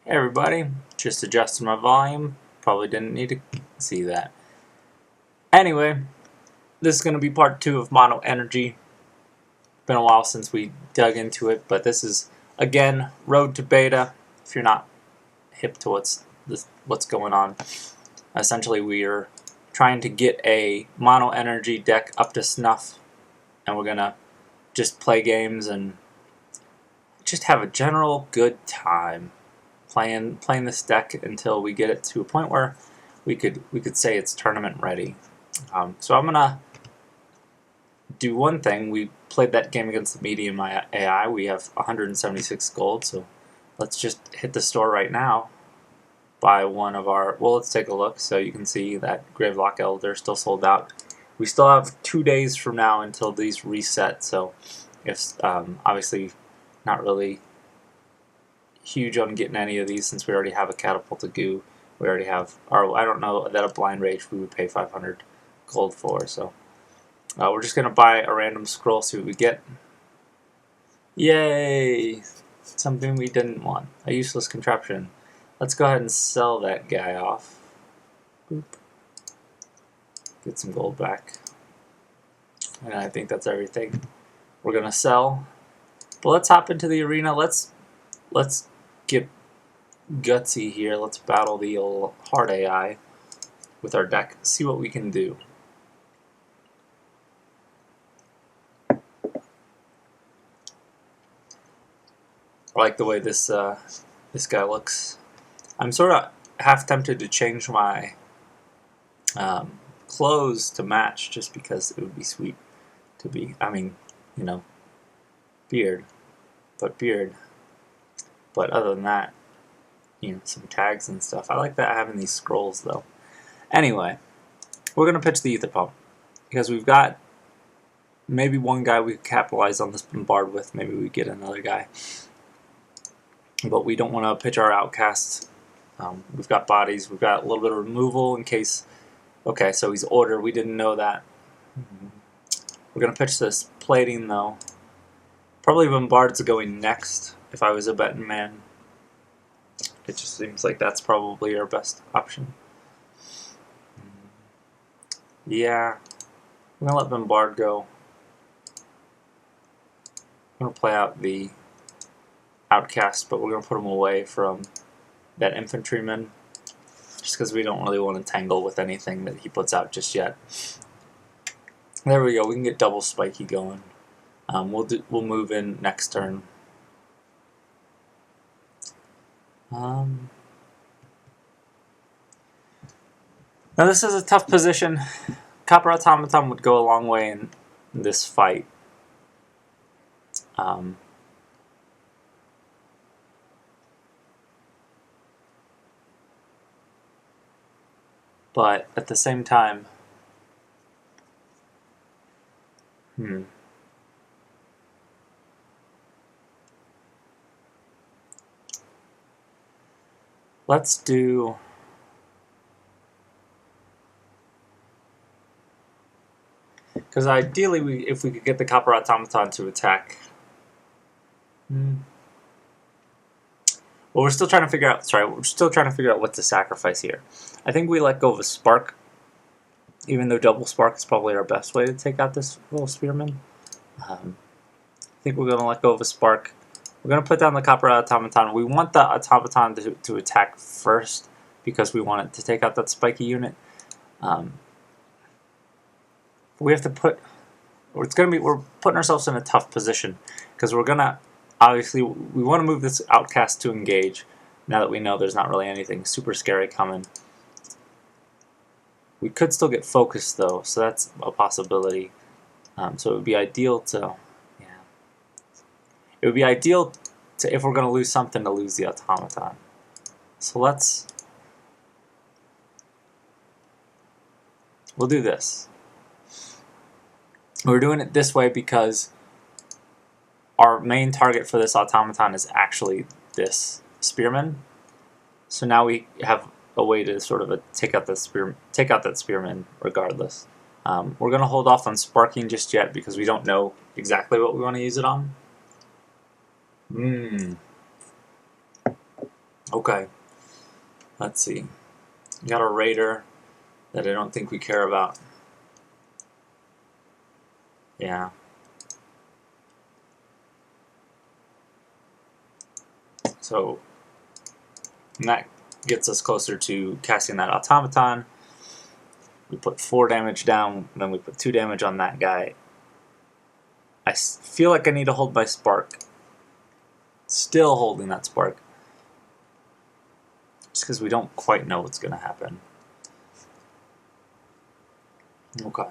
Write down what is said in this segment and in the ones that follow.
Hey everybody, just adjusted my volume. Probably didn't need to see that. Anyway, this is going to be part 2 of Mono Energy. Been a while since we dug into it, but this is, again, road to beta. If you're not hip to what's going on. Essentially, we are trying to get a Mono Energy deck up to snuff, and we're going to just play games and just have a general good time. Playing this deck until we get it to a point where we could say it's tournament ready. So I'm gonna do one thing. We played that game against the medium AI. We have 176 gold, so let's just hit the store right now. Buy one of our. Well, let's take a look. So you can see that Gravelock Elder still sold out. We still have 2 days from now until these reset. So it's obviously not really huge on getting any of these since we already have a Catapulted Goo. We already have, or I don't know that a Blind Rage we would pay 500 gold for. So we're just gonna buy a random scroll, see what we get. Yay! Something we didn't want. A useless contraption. Let's go ahead and sell that guy off. Boop. Get some gold back. And I think that's everything we're gonna sell. But let's hop into the arena. Let's get gutsy here. Let's battle the old hard AI with our deck. See what we can do. I like the way this guy looks. I'm sort of half tempted to change my clothes to match, just because it would be sweet to be. I mean, you know, beard. But other than that, you know, some tags and stuff. I like that having these scrolls though. Anyway, we're gonna pitch the Ether Pump because we've got maybe one guy we could capitalize on this bombard with. Maybe we get another guy, but we don't want to pitch our outcasts. We've got bodies. We've got a little bit of removal in case. Okay, so he's order. We didn't know that. We're gonna pitch this plating though. Probably bombard's going next. If I was a betting man, it just seems like that's probably our best option. Yeah, I'm gonna let bombard go. I'm gonna play out the outcast, but we're gonna put him away from that infantryman, just because we don't really want to tangle with anything that he puts out just yet. There we go. We can get double spiky going. We'll move in next turn. Now this is a tough position. Copper Automaton would go a long way in this fight. But at the same time, let's do. Because ideally, if we could get the Copper Automaton to attack. Well, we're still trying to figure out. Sorry, we're still trying to figure out what to sacrifice here. I think we let go of a spark, even though double spark is probably our best way to take out this little spearman. I think we're going to let go of a spark. We're going to put down the Copper Automaton. We want the Automaton to attack first because we want it to take out that spiky unit. We have to put. We're putting ourselves in a tough position because we're gonna. Obviously, we want to move this outcast to engage. Now that we know there's not really anything super scary coming. We could still get focused though, so that's a possibility. So it would be ideal to. Yeah. It would be ideal to, if we're going to lose something, to lose the automaton. So we'll do this. We're doing it this way because our main target for this automaton is actually this spearman. So now we have a way to sort of take out that spearman regardless. We're going to hold off on sparking just yet because we don't know exactly what we want to use it on. Okay. Let's see. We got a raider that I don't think we care about. Yeah. So that gets us closer to casting that automaton. We put 4 damage down, then we put 2 damage on that guy. I feel like I need to hold my spark. Still holding that spark. Just because we don't quite know what's going to happen. Okay.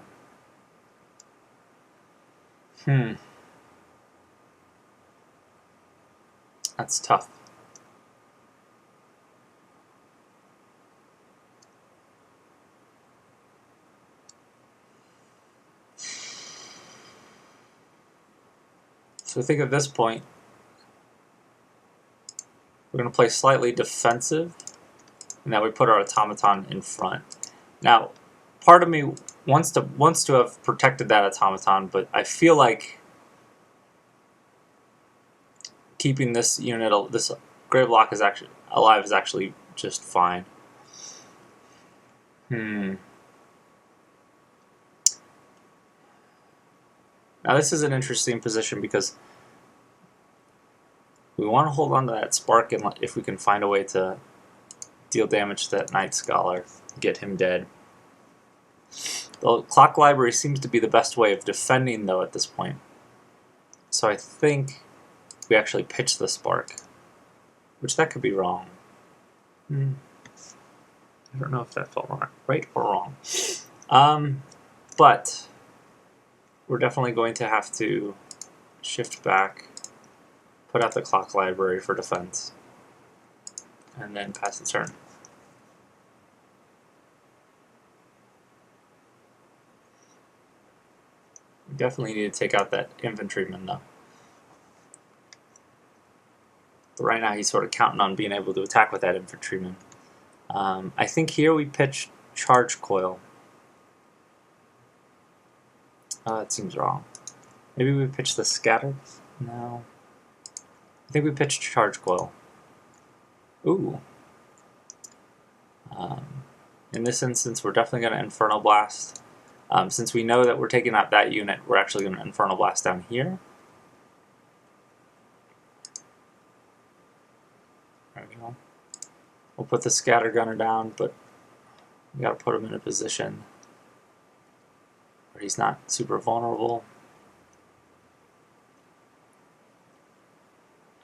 That's tough. So I think at this point, we're going to play slightly defensive, and that we put our automaton in front. Now, part of me wants to have protected that automaton, but I feel like keeping this unit, this Gravelock is actually alive, is actually just fine. Now this is an interesting position because we want to hold on to that spark, and if we can find a way to deal damage to that Night Scholar, get him dead. The Clock Library seems to be the best way of defending, though, at this point. So I think we actually pitch the spark, which that could be wrong. I don't know if that felt right or wrong. But we're definitely going to have to shift back, put out the Clock Library for defense, and then pass the turn. We definitely need to take out that infantryman, though. But right now he's sort of counting on being able to attack with that infantryman. I think here we pitch Charge Coil. That seems wrong. Maybe we pitch the Scatter? No. I think we pitched Charge Coil. Ooh. In this instance, we're definitely going to Infernal Blast. Since we know that we're taking out that unit, we're actually going to Infernal Blast down here. There we go. We'll put the Scatter Gunner down, but we got to put him in a position where he's not super vulnerable.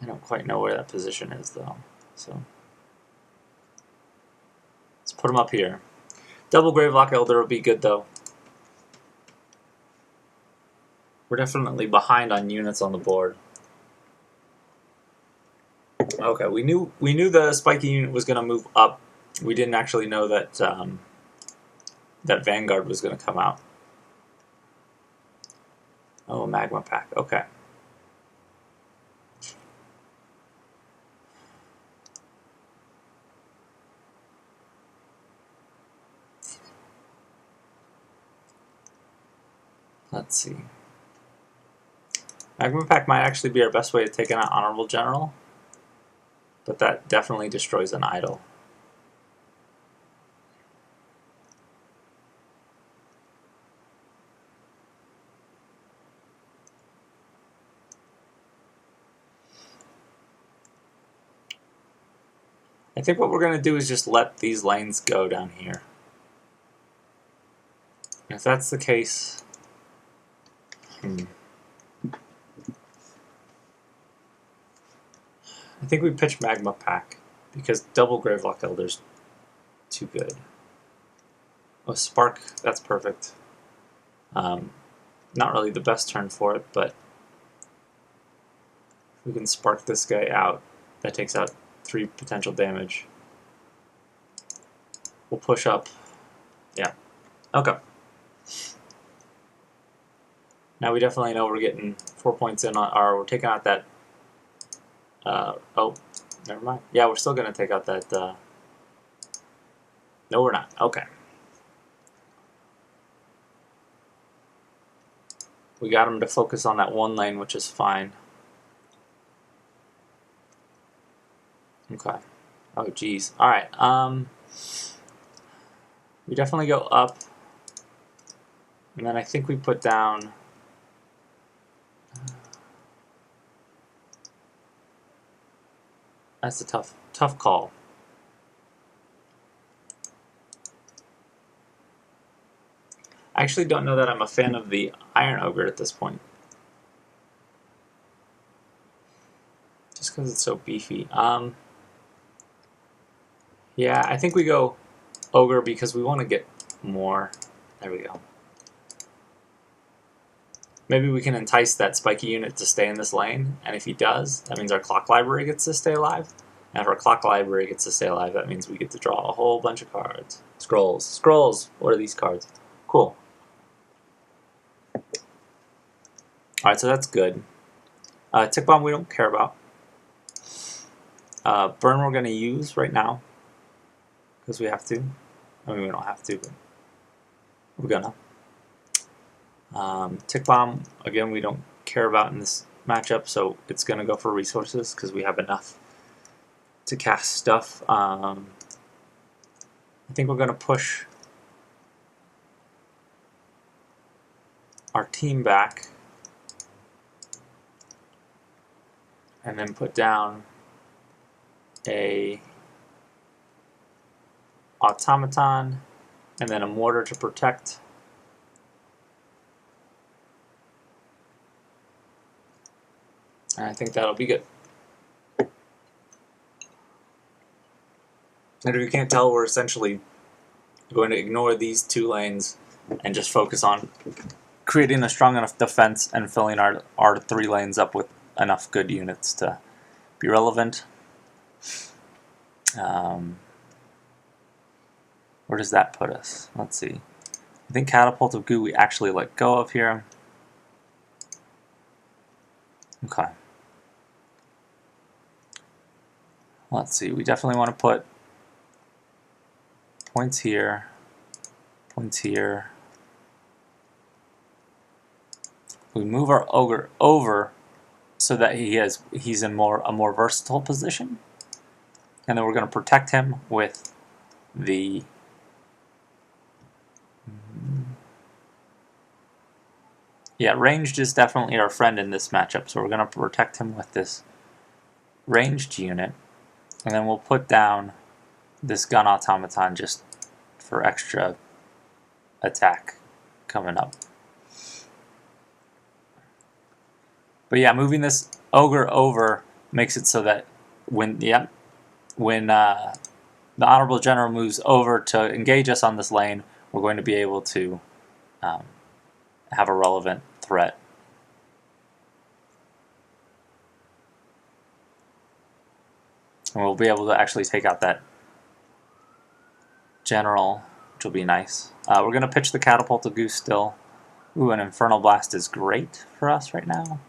I don't quite know where that position is, though. So let's put him up here. Double Gravelock Elder would be good, though. We're definitely behind on units on the board. Okay, we knew the spiky unit was going to move up. We didn't actually know that that Vanguard was going to come out. Oh, a Magma Pack. Okay. Let's see. Magma Pack might actually be our best way of taking out Honorable General, but that definitely destroys an idol. I think what we're going to do is just let these lanes go down here. If that's the case, I think we pitch Magma Pack because double Gravelock Elder's too good. Oh, Spark, that's perfect. Not really the best turn for it, but if we can Spark this guy out, that takes out 3 potential damage. We'll push up. Yeah. Okay. Now we definitely know we're getting 4 points in on, or we're taking out that. Oh, never mind. Yeah, we're still going to take out that. No, we're not. Okay. We got him to focus on that one lane, which is fine. Okay. Oh geez. Alright, we definitely go up. And then I think we put down... That's a tough call. I actually don't know that I'm a fan of the Iron Ogre at this point. Just because it's so beefy. Yeah, I think we go Ogre because we want to get more. There we go. Maybe we can entice that spiky unit to stay in this lane, and if he does, that means our clock library gets to stay alive. And if our clock library gets to stay alive, that means we get to draw a whole bunch of cards. Scrolls. Scrolls! What are these cards? Cool. Alright, so that's good. Tick Bomb we don't care about. Burn we're going to use right now, because we have to. I mean, we don't have to, but we're gonna. Tick Bomb, again, we don't care about in this matchup, so it's going to go for resources because we have enough to cast stuff. I think we're going to push our team back and then put down a automaton and then a mortar to protect. And I think that'll be good. And if you can't tell, we're essentially going to ignore these two lanes and just focus on creating a strong enough defense and filling our 3 lanes up with enough good units to be relevant. Where does that put us? Let's see. I think Catapult of Goo we actually let go of here. Okay. Let's see. We definitely want to put points here, points here. We move our Ogre over so that he's in a more versatile position. And then we're going to protect him with the ranged is definitely our friend in this matchup, so we're going to protect him with this ranged unit. And then we'll put down this gun automaton just for extra attack coming up. But yeah, moving this Ogre over makes it so that when the Honorable General moves over to engage us on this lane, we're going to be able to have a relevant threat. And we'll be able to actually take out that general, which will be nice. We're going to pitch the Catapult of Goose still. Ooh, an Infernal Blast is great for us right now.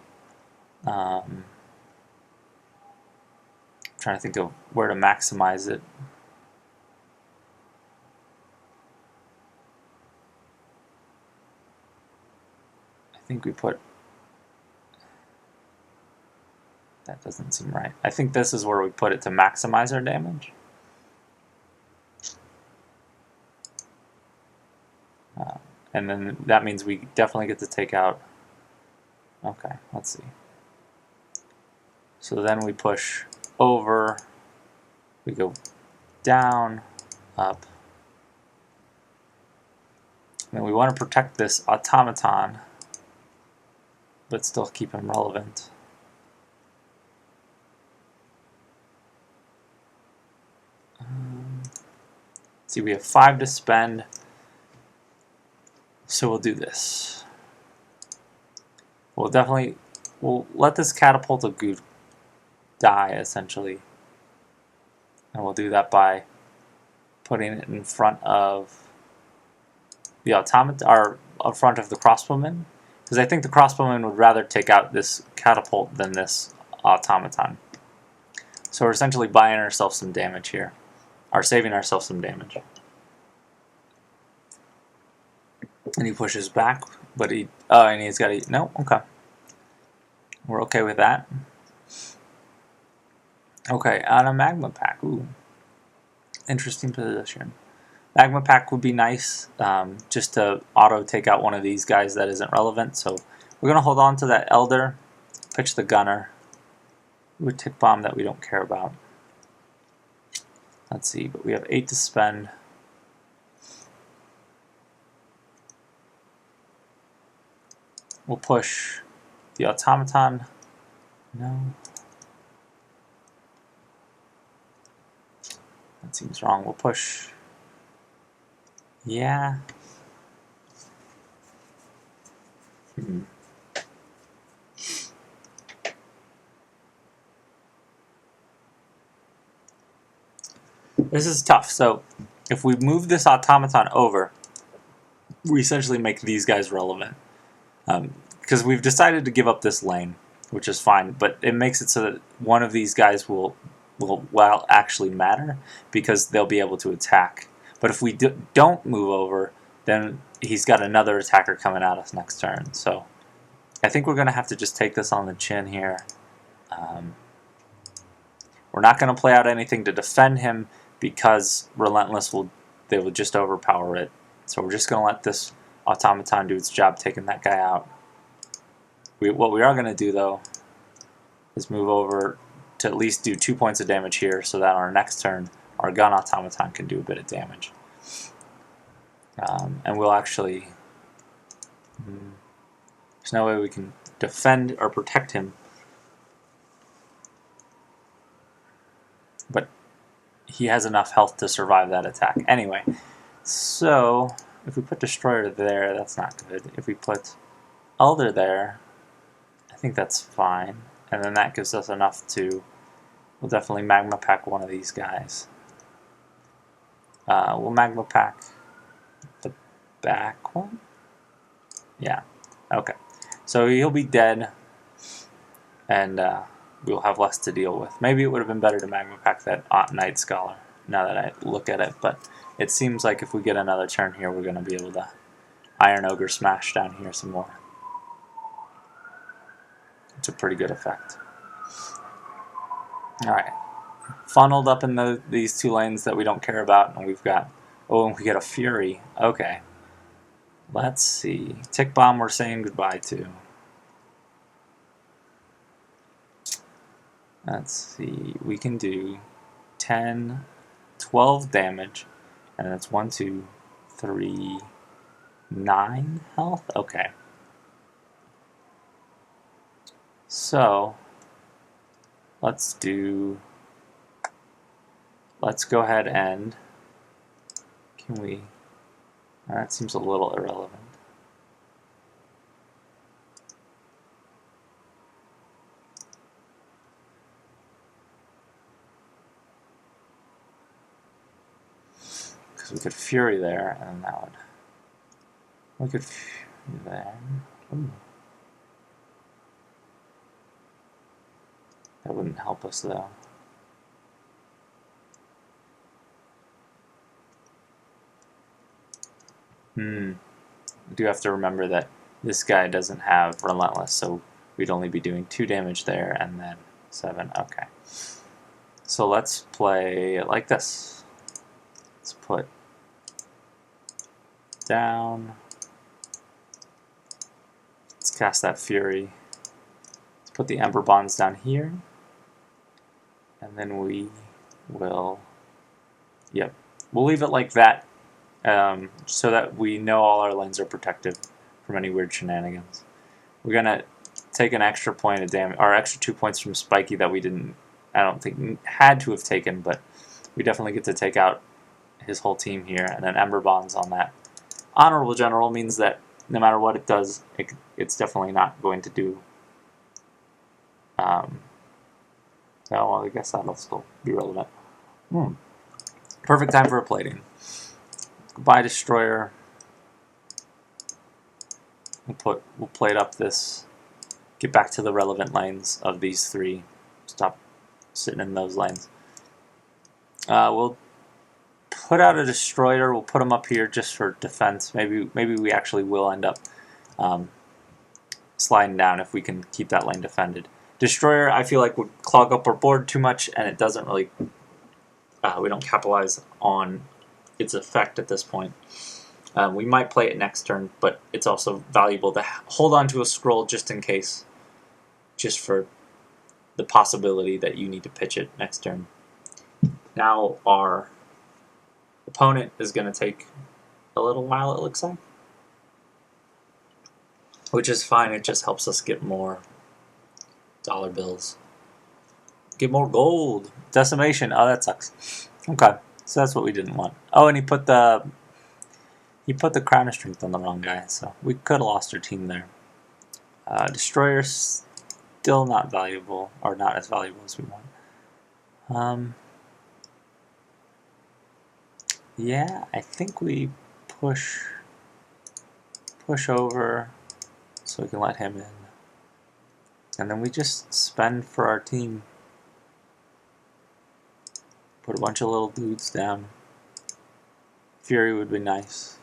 Trying to think of where to maximize it. I think we put... That doesn't seem right. I think this is where we put it to maximize our damage. And then that means we definitely get to take out... Okay, let's see. So then we push over, we go down, up. And then we want to protect this automaton, but still keep him relevant. See, we have 5 to spend, so we'll do this. We'll let this Catapult of Goo die, essentially. And we'll do that by putting it in front of the automaton, or in front of the crossbowman. Because I think the crossbowman would rather take out this catapult than this automaton. So we're essentially buying ourselves some damage here. Or saving ourselves some damage. And he pushes back, but and he's got to... No? Okay. We're okay with that. Okay, on a magma pack. Ooh. interesting position. Magma Pack would be nice, just to auto take out one of these guys that isn't relevant. So we're going to hold on to that Elder, pitch the Gunner, do a Tick Bomb that we don't care about. Let's see, but we have 8 to spend. We'll push the Automaton. No. That seems wrong. We'll push. Yeah. This is tough. So if we move this Automaton over, we essentially make these guys relevant. Because we've decided to give up this lane, which is fine, but it makes it so that one of these guys will actually matter, because they'll be able to attack. But if we don't move over, then he's got another attacker coming at us next turn. So I think we're going to have to just take this on the chin here. We're not going to play out anything to defend him, because Relentless will just overpower it. So we're just going to let this Automaton do its job taking that guy out. What we are going to do, though, is move over to at least do 2 points of damage here, so that on our next turn, our Gun Automaton can do a bit of damage. And we'll actually... there's no way we can defend or protect him. But he has enough health to survive that attack. Anyway, so if we put Destroyer there, that's not good. If we put Elder there, I think that's fine. And then that gives us enough to... We'll definitely Magma Pack one of these guys. We'll Magma Pack the back one? Yeah. Okay. So he'll be dead, and we'll have less to deal with. Maybe it would have been better to Magma Pack that Night Scholar, now that I look at it, but it seems like if we get another turn here, we're going to be able to Iron Ogre smash down here some more. It's a pretty good effect. Alright. Funneled up in these 2 lanes that we don't care about, and we've got... Oh, and we get a Fury. Okay. Let's see. Tick Bomb we're saying goodbye to. Let's see. We can do 10, 12 damage, and that's 1, 2, 3, 9 health? Okay. So, let's go ahead and... Can we... That seems a little irrelevant. Because we could Fury there, and then that would... We could Fury there. Ooh. That wouldn't help us, though. We do have to remember that this guy doesn't have Relentless, so we'd only be doing 2 damage there, and then 7. Okay. So let's play it like this. Let's put down. Let's cast that Fury. Let's put the Ember Bonds down here. And then we will... Yep. We'll leave it like that. So that we know all our lanes are protected from any weird shenanigans. We're gonna take an extra point of damage, or extra 2 points from Spiky that we didn't, I don't think, had to have taken, but we definitely get to take out his whole team here, and then Ember Bonds on that. Honorable General means that no matter what it does, it's definitely not going to do. Oh, well, I guess that'll still be relevant. Perfect time for a plating. Goodbye, Destroyer. We'll plate up this. Get back to the relevant lanes of these 3. Stop sitting in those lanes. We'll put out a Destroyer. We'll put him up here just for defense. Maybe we actually will end up sliding down if we can keep that lane defended. Destroyer, I feel like, would clog up our board too much, and it doesn't really we don't capitalize on its effect at this point. We might play it next turn, but it's also valuable to hold on to a scroll just in case, just for the possibility that you need to pitch it next turn. Now our opponent is going to take a little while, it looks like, which is fine. It just helps us get more dollar bills. Get more gold. Decimation. Oh, that sucks. Okay, so that's what we didn't want. Oh, and he put the crown of strength on the wrong guy, so we could have lost our team there. Destroyer's still not valuable, or not as valuable as we want. Yeah, I think we push over so we can let him in. And then we just spend for our team. Put a bunch of little dudes down. Fury would be nice.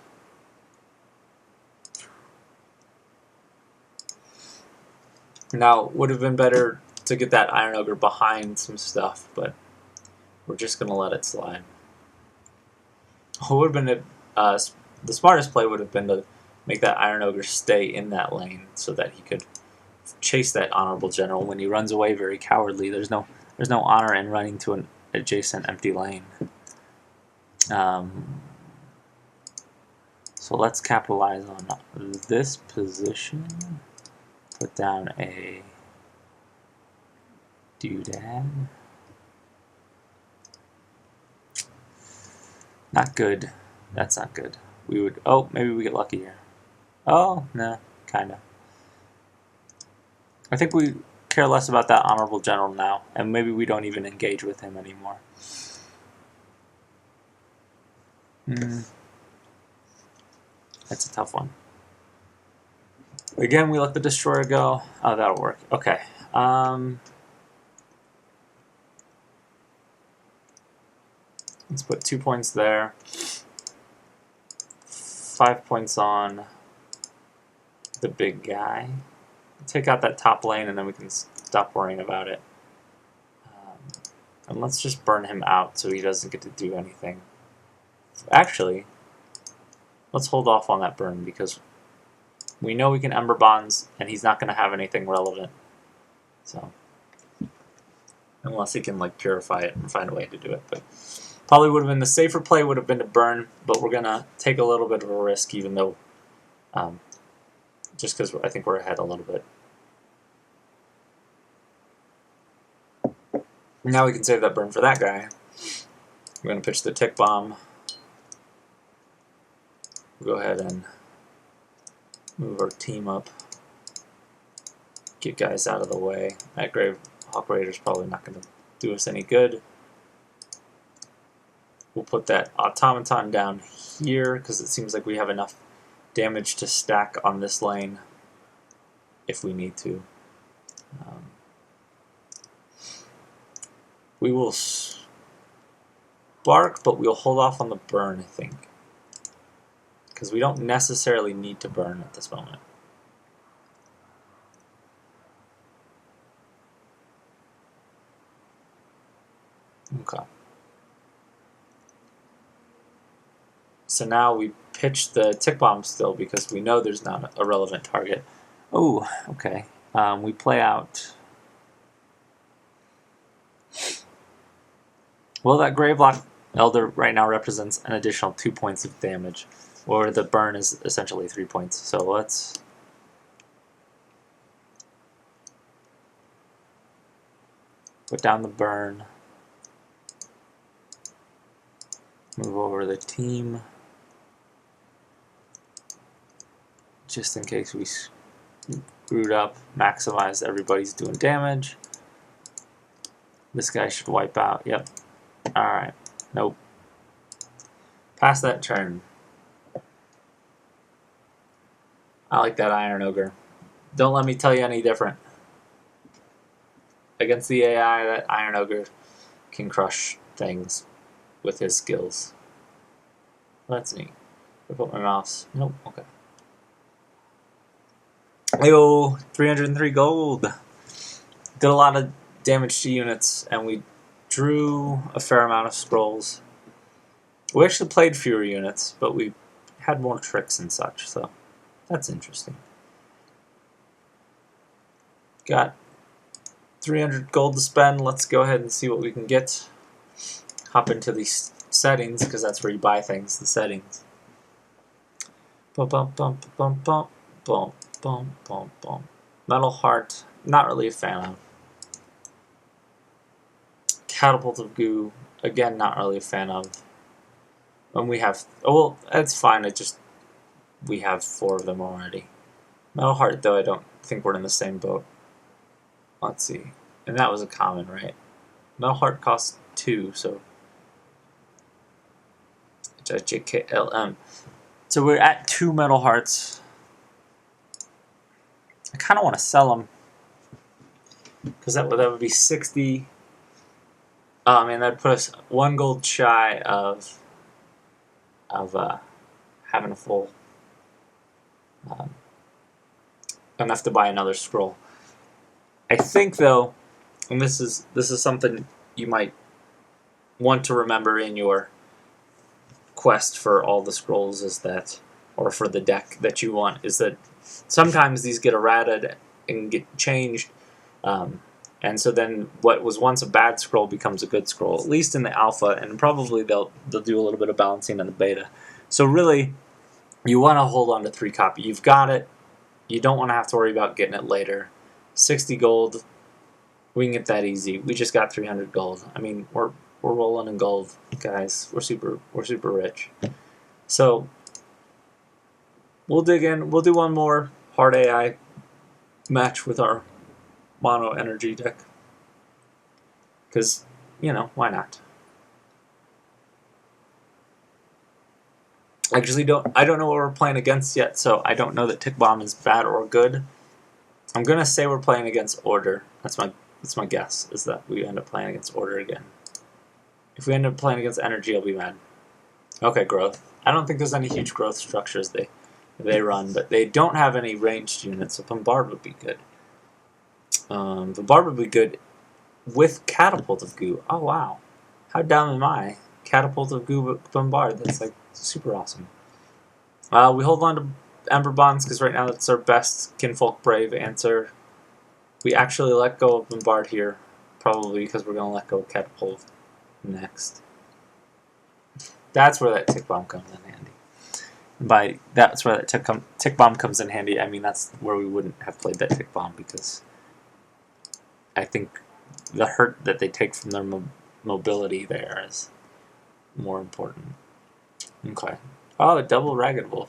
Now, would have been better to get that Iron Ogre behind some stuff, but we're just going to let it slide. What would have been the smartest play would have been to make that Iron Ogre stay in that lane so that he could chase that Honorable General when he runs away very cowardly. There's no honor in running to an adjacent empty lane. So let's capitalize on this position. Put down a doodad. Not good. That's not good. We would. Oh, maybe we get lucky here. Oh, no, kinda. I think we care less about that Honorable General now, and maybe we don't even engage with him anymore. That's a tough one. Again, we let the Destroyer go. Oh, that'll work. Okay. Let's put 2 points there. 5 points on the big guy. Take out that top lane and then we can stop worrying about it. And let's just burn him out so he doesn't get to do anything. Actually, let's hold off on that burn because we know we can Ember Bonds and he's not going to have anything relevant. So, unless he can like purify it and find a way to do it. But probably would have been the safer play would have been to burn, but we're going to take a little bit of a risk even though just because I think we're ahead a little bit. Now we can save that burn for that guy. We're going to pitch the Tick Bomb. We'll go ahead and move our team up. Get guys out of the way. That Gravehawk Raider's probably not going to do us any good. We'll put that Automaton down here because it seems like we have enough damage to stack on this lane if we need to. We will spark, but we'll hold off on the burn, I think. Because we don't necessarily need to burn at this moment. Okay. So now we pitch the Tick Bomb still because we know there's not a relevant target. Oh, okay. We play out. Well, that Gravelock Elder right now represents an additional 2 points of damage, or the burn is essentially 3 points. So let's put down the burn, move over the team, just in case we screwed up, maximize everybody's doing damage. This guy should wipe out, yep. Alright, nope. Pass that turn. I like that Iron Ogre. Don't let me tell you any different. Against the AI, that Iron Ogre can crush things with his skills. That's neat. I put my mouse. Nope, okay. Ayo, 303 gold. Did a lot of damage to units, and we drew a fair amount of scrolls. We actually played fewer units, but we had more tricks and such, so that's interesting. Got 300 gold to spend. Let's go ahead and see what we can get. Hop into these settings, because that's where you buy things, the settings. Bum, bum, bum, bum, bum, bum, bum, bum, bum. Metal Heart, not really a fan of. Catapult of Goo, again, not really a fan of. And we have, oh well, that's fine, we have 4 of them already. Metal Heart, though, I don't think we're in the same boat. Let's see, and that was a common, right? Metal Heart costs 2, so JKLM. So we're at 2 Metal Hearts. I kind of want to sell them, because that would be 60. And that'd put us 1 gold shy of having a full enough to buy another scroll. I think though, and this is something you might want to remember in your quest for all the scrolls, is that, or for the deck that you want, is that sometimes these get errated and get changed. And so then what was once a bad scroll becomes a good scroll, at least in the alpha, and probably they'll do a little bit of balancing in the beta. So really, you want to hold on to 3 copy. You've got it. You don't want to have to worry about getting it later. 60 gold, we can get that easy. We just got 300 gold. I mean, we're rolling in gold, guys. We're super rich. So we'll dig in. We'll do one more hard AI match with our mono energy deck, because, you know, why not? Actually, I don't know what we're playing against yet, so I don't know that Tick Bomb is bad or good. I'm gonna say we're playing against Order. That's my guess, is that we end up playing against Order again. If we end up playing against Energy, I'll be mad. Okay, Growth. I don't think there's any huge growth structures they run, but they don't have any ranged units, so Bombard would be good. Bombard would be good with Catapult of Goo. Oh wow, how dumb am I? Catapult of Goo Bombard. That's like super awesome. We hold on to Ember Bonds because right now that's our best Kinfolk Brave answer. We actually let go of Bombard here, probably because we're gonna let go of Catapult next. That's where that Tick Bomb comes in handy. By that's where that Tick Bomb comes in handy, I mean that's where we wouldn't have played that Tick Bomb, because I think the hurt that they take from their mobility there is more important. Okay. Oh, a double Ragged Wolf.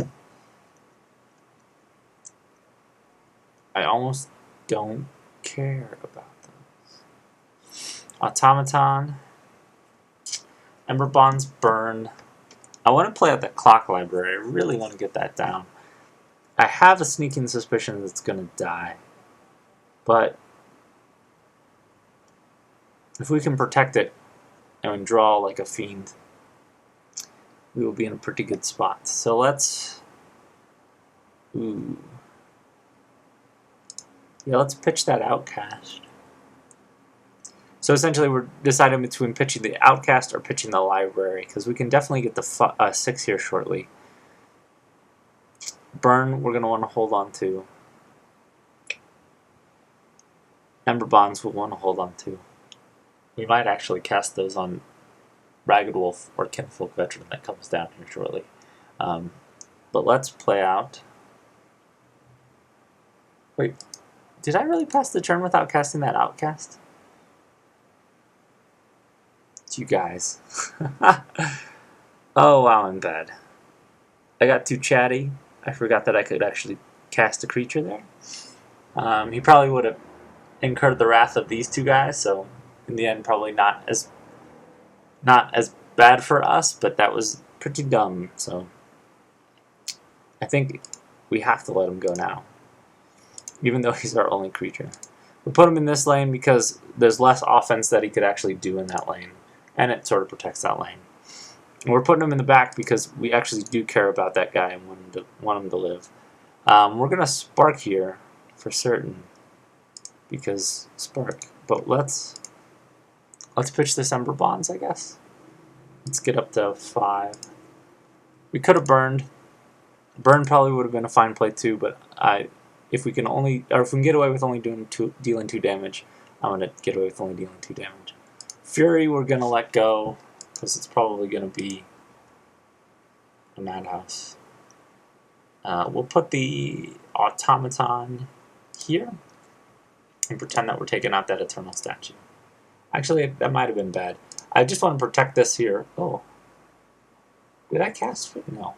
I almost don't care about those. Automaton. Ember Bonds burn. I want to play out that Clock Library. I really want to get that down. I have a sneaking suspicion that it's going to die. But if we can protect it and draw like a fiend, we will be in a pretty good spot. So let's... Ooh. Yeah, let's pitch that Outcast. So essentially we're deciding between pitching the Outcast or pitching the Library, because we can definitely get the 6 here shortly. Burn, we're going to want to hold on to. Ember Bonds we'll want to hold on to. We might actually cast those on Ragged Wolf or Kinfolk Veteran that comes down here shortly. But let's play out. Wait, did I really pass the turn without casting that Outcast? It's you guys. Oh wow, I'm bad. I got too chatty. I forgot that I could actually cast a creature there. He probably would have incurred the wrath of these 2 guys, so in the end probably not as bad for us, but that was pretty dumb, so I think we have to let him go now, even though he's our only creature. We put him in this lane because there's less offense that he could actually do in that lane, and it sort of protects that lane. And we're putting him in the back because we actually do care about that guy and want him to live. We're going to Spark here for certain, because Spark, but let's Let's pitch this Ember Bonds, I guess. Let's get up to 5. We could have burned. Burn probably would have been a fine play too, but if we can get away with only dealing 2 damage, I'm gonna get away with only dealing 2 damage. Fury we're gonna let go because it's probably gonna be a madhouse. We'll put the automaton here and pretend that we're taking out that eternal statue. Actually, that might have been bad. I just want to protect this here. Oh, did I cast it? No.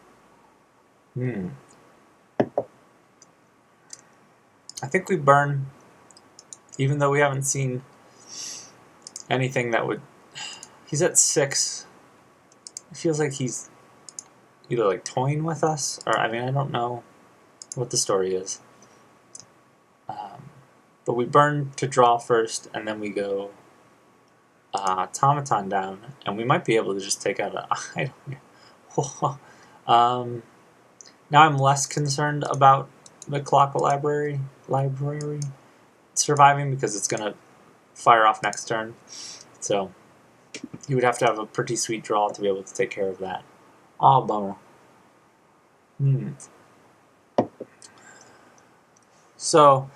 I think we burn, even though we haven't seen anything that would... He's at 6. It feels like he's either like toying with us, or I mean, I don't know what the story is. But we burn to draw first, and then we go automaton down, and we might be able to just take out an item. Now I'm less concerned about the clock library surviving because it's gonna fire off next turn. So you would have to have a pretty sweet draw to be able to take care of that. Oh, bummer. So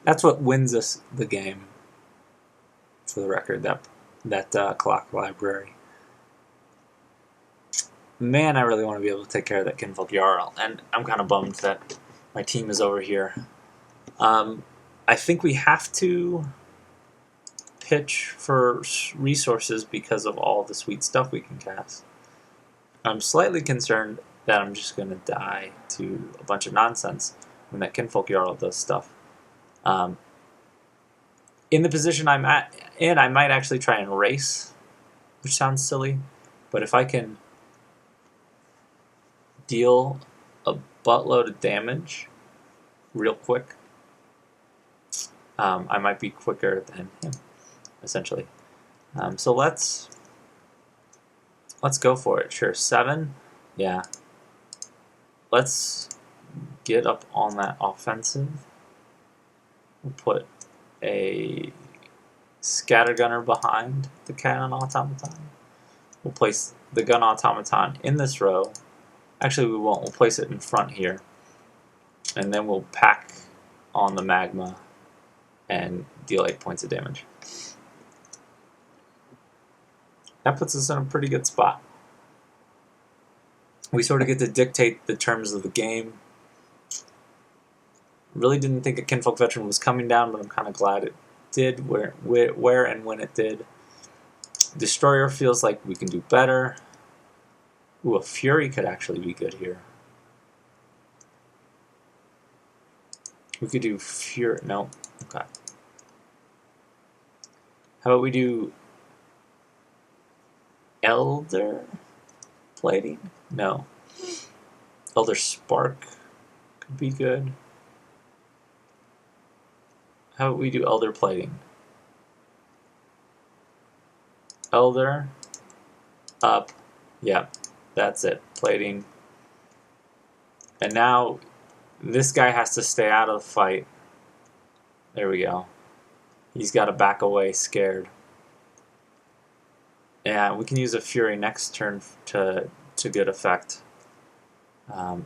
that's what wins us the game. For the record, that clock library. Man, I really want to be able to take care of that Kinfolk Jarl, and I'm kind of bummed that my team is over here. I think we have to pitch for resources because of all the sweet stuff we can cast. I'm slightly concerned that I'm just going to die to a bunch of nonsense when that Kinfolk Jarl does stuff. In the position I'm in, I might actually try and race, which sounds silly, but if I can deal a buttload of damage real quick, I might be quicker than him, essentially. So let's go for it. Sure, 7, yeah. Let's get up on that offensive. We'll put a scattergunner behind the cannon automaton. We'll place the gun automaton in this row. Actually, we won't. We'll place it in front here. And then we'll pack on the magma and deal 8 points of damage. That puts us in a pretty good spot. We sort of get to dictate the terms of the game. Really didn't think a Kinfolk Veteran was coming down, but I'm kind of glad it did, where and when it did. Destroyer feels like we can do better. Ooh, a Fury could actually be good here. We could do Fury. No. Okay. How about we do Elder Plating? No. Elder Spark could be good. How about we do Elder Plating? Elder. Up. Yeah. That's it. Plating. And now this guy has to stay out of the fight. There we go. He's got to back away scared. Yeah, we can use a Fury next turn to good effect.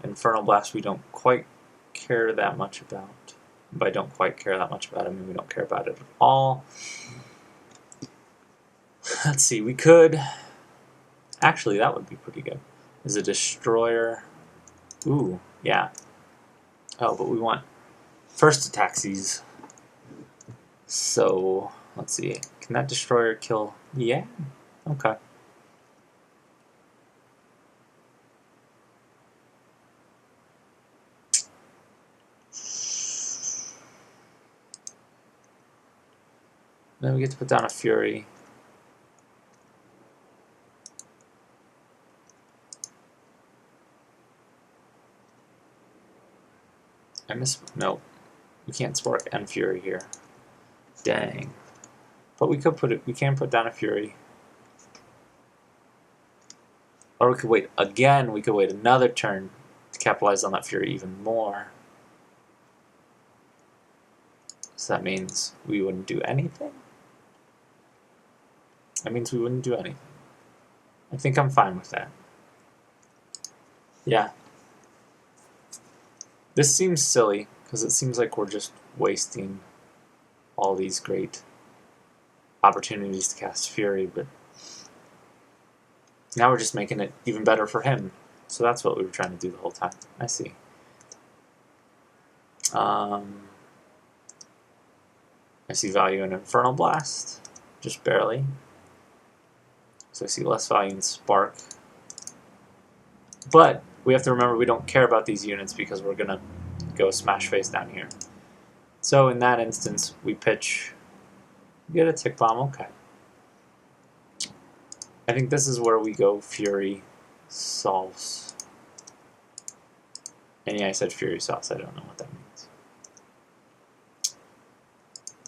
Infernal Blast we don't quite care that much about. By don't quite care that much about it, I mean we don't care about it at all. Let's see, we could... Actually, that would be pretty good. Is a Destroyer... Ooh, yeah. Oh, but we want first attack seize. So, let's see. Can that Destroyer kill? Yeah. Okay. Then we get to put down a Fury. Nope. We can't Spark and Fury here. Dang. But we could we can put down a Fury. Or we could wait again, we could wait another turn to capitalize on that Fury even more. So that means we wouldn't do anything? That means we wouldn't do anything. I think I'm fine with that. Yeah. This seems silly, because it seems like we're just wasting all these great opportunities to cast Fury, but now we're just making it even better for him. So that's what we were trying to do the whole time. I see. I see value in Infernal Blast, just barely. So I see less value in Spark. But we have to remember we don't care about these units because we're going to go Smash Face down here. So in that instance, we pitch, get a Tick Bomb, okay. I think this is where we go Fury Solves. And yeah, I said Fury Solves, I don't know what that means.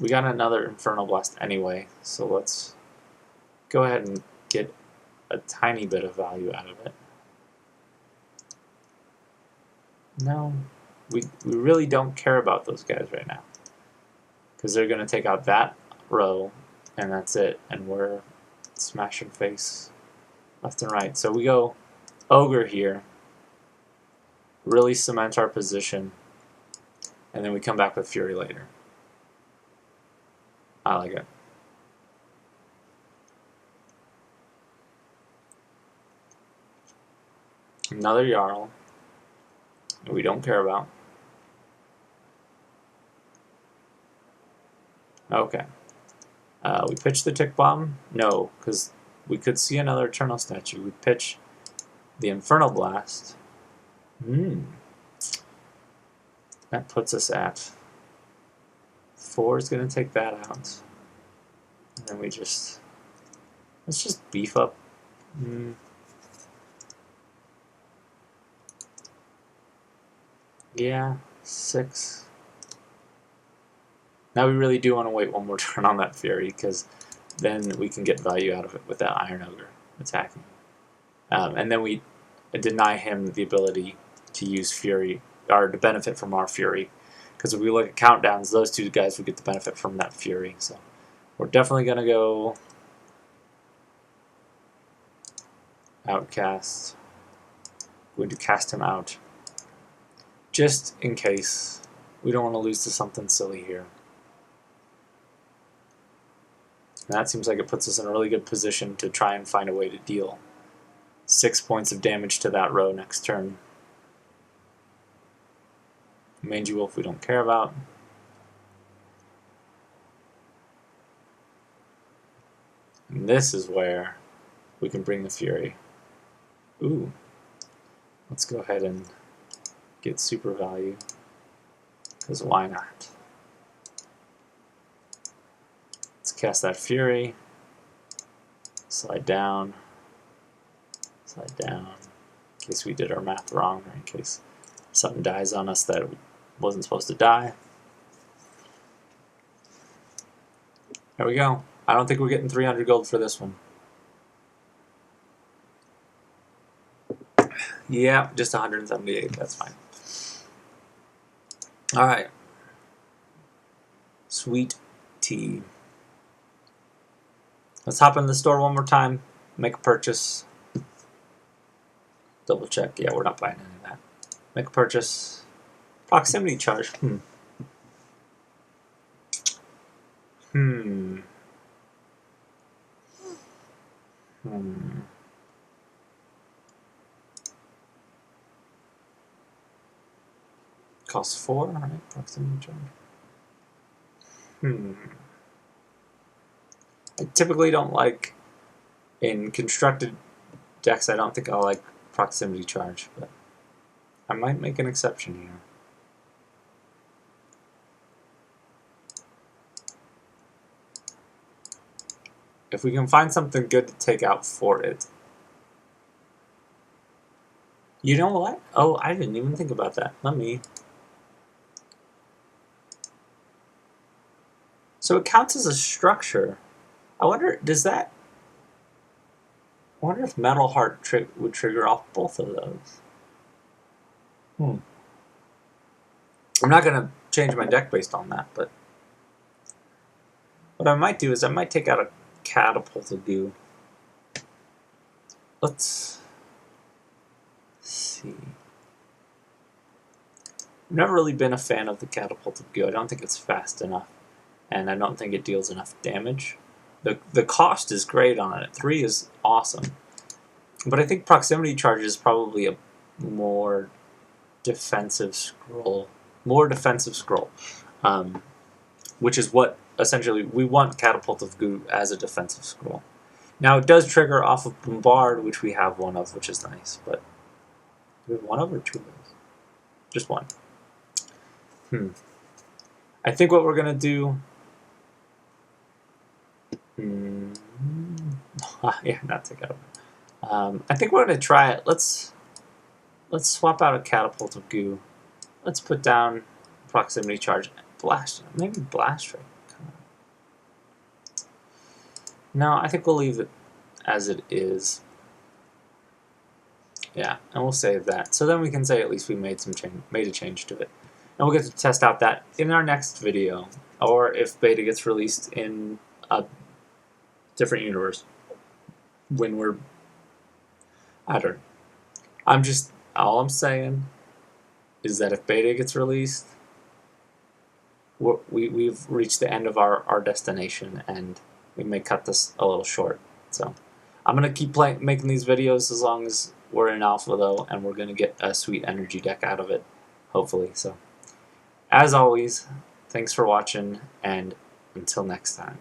We got another Infernal Blast anyway, so let's go ahead and get a tiny bit of value out of it. No, we really don't care about those guys right now, because they're going to take out that row, and that's it, and we're smashing face left and right. So we go Ogre here, really cement our position, and then we come back with Fury later. I like it. Another Jarl we don't care about. Okay. We pitch the Tick Bomb? No, because we could see another Eternal Statue. We pitch the Infernal Blast. That puts us at 4 is going to take that out. And then we just, let's just beef up. Yeah, 6. Now we really do want to wait one more turn on that Fury, because then we can get value out of it with that Iron Ogre attacking. And then we deny him the ability to use Fury, or to benefit from our Fury. Because if we look at countdowns, those two guys would get the benefit from that Fury. So we're definitely going to go Outcast. Going to cast him out, just in case. We don't want to lose to something silly here. And that seems like it puts us in a really good position to try and find a way to deal 6 points of damage to that row next turn. Mangy Wolf we don't care about. And this is where we can bring the Fury. Ooh. Let's go ahead and get super value, because why not? Let's cast that Fury. Slide down. Slide down. In case we did our math wrong, or in case something dies on us that wasn't supposed to die. There we go. I don't think we're getting 300 gold for this one. Yeah, just 178. That's fine. Alright. Sweet tea. Let's hop in the store one more time, make a purchase. Double check. Yeah, we're not buying any of that. Make a purchase. Proximity charge. Costs 4, alright, proximity charge. I typically don't like, in constructed decks, I don't think I'll like proximity charge, but I might make an exception here. If we can find something good to take out for it. You know what? Oh, I didn't even think about that. Let me... So it counts as a structure. I wonder, does that... I wonder if Metal Heart would trigger off both of those. I'm not going to change my deck based on that, but... What I might do is I might take out catapulted goo. Let's see. I've never really been a fan of the catapulted goo. I don't think it's fast enough, and I don't think it deals enough damage. The cost is great on it. 3 is awesome. But I think proximity charge is probably a more defensive scroll. Which is what, essentially, we want Catapult of Goo as a defensive scroll. Now, it does trigger off of Bombard, which we have 1 of, which is nice, but do we have 1 of or 2 of those? Just 1. I think what we're going to do... yeah, not take out. I think we're going to try it. Let's swap out a Catapult of Goo. Let's put down proximity charge. Blast. Maybe Blast Ray. No, I think we'll leave it as it is. Yeah, and we'll save that. So then we can say at least we made a change to it. And we'll get to test out that in our next video, or if beta gets released in a different universe when we're... I don't know. All I'm saying is that if beta gets released, we've reached the end of our destination, and we may cut this a little short. So I'm going to keep making these videos as long as we're in alpha, though, and we're going to get a sweet energy deck out of it, hopefully. So as always, thanks for watching, and until next time.